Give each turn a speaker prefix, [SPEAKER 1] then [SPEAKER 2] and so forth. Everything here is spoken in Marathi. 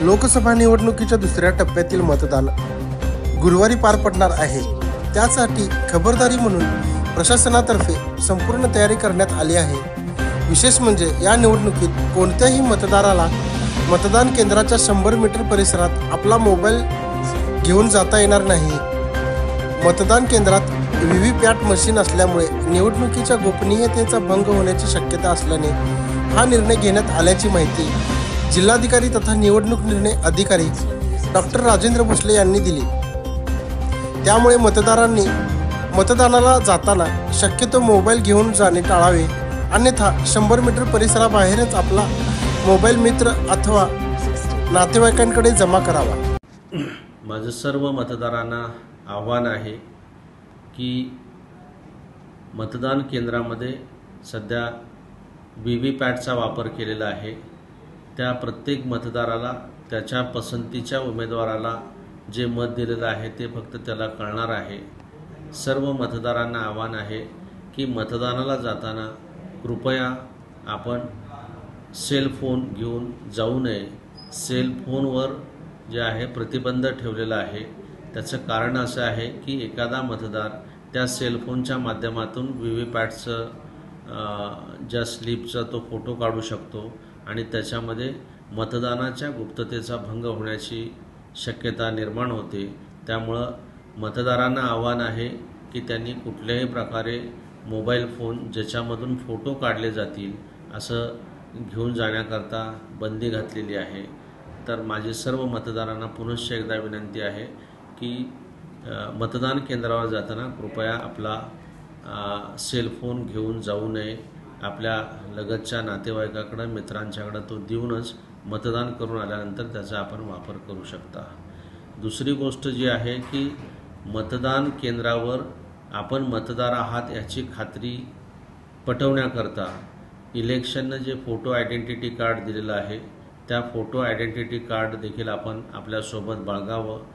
[SPEAKER 1] लोकसभा निवडणुकीच्या दुसऱ्या टप्प्यातील मतदान गुरुवारी पार पडणार आहे। त्यासाठी खबरदारी म्हणून प्रशासनातर्फे संपूर्ण तयारी करण्यात आली आहे। विशेष म्हणजे या निवडणुकीत कोणत्याही मतदाराला मतदान केंद्राच्या 100 मीटर परिसरात आपला मोबाईल घेऊन जाता येणार नाही। मतदान केंद्रात व्हीव्हीपॅट मशीन असल्यामुळे निवडणुकीच्या गोपनीयतेचा भंग होण्याची शक्यता असल्याने हा निर्णय घेण्यात आल्याची माहिती जिल्हाधिकारी तथा निवडणूक निर्णय अधिकारी डॉक्टर राजेंद्र भोसले यांनी दिली। त्यामुळे मतदारांनी मतदानाला जाताना शक्यतो मोबाईल घेऊन जाणे टाळावे, अन्यथा 100 मीटर परिसराबाहेरच आपला मोबाईल मित्र अथवा नातेवाईकांकडे जमा करावा।
[SPEAKER 2] माझं सर्व मतदारांना आव्हान आहे की मतदान केंद्रामध्ये सध्या व्हीव्हीपॅटचा वापर केलेला आहे। त्या प्रत्येक मतदाराला त्याच्या पसंतीच्या उमेदवाराला जे मत दिलेलं आहे ते फक्त त्याला कळणार आहे। सर्व मतदारांना आव्हान आहे की मतदानाला जाताना कृपया आपण सेल फोन घेऊन जाऊ नये। सेल फोनवर जे आहे प्रतिबंध ठेवलेला आहे। त्याचं कारण असं आहे की एखादा मतदार त्या सेलफोनच्या माध्यमातून व्हीव्हीपॅटचं ज्या स्लिपचा तो फोटो काढू शकतो आणि त्याच्यामध्ये मतदानाच्या गुप्ततेचा भंग होण्याची शक्यता निर्माण होते। त्यामुळं मतदारांना आव्हान आहे की त्यांनी कुठल्याही प्रकारे मोबाईल फोन ज्याच्यामधून फोटो काढले जातील असं घेऊन जाण्याकरता बंदी घातलेली आहे। तर माझी सर्व मतदारांना पुनश्च एकदा विनंती आहे की मतदान केंद्रावर जाताना कृपया आपला सेलफोन घेऊन जाऊ नये। आपल्या लगतच्या नातेवाईकाकडे मित्रांच्याकडे तो देऊनच मतदान करून आल्यानंतर त्याचा आपण वापर करू शकता। दुसरी गोष्ट जी आहे की मतदान केंद्रावर आपण मतदार आहात याची खात्री पटवण्याकरता इलेक्शननं जे फोटो आयडेंटिटी कार्ड दिलेलं आहे त्या फोटो आयडेंटिटी कार्ड देखील आपण आपल्यासोबत बाळगावं।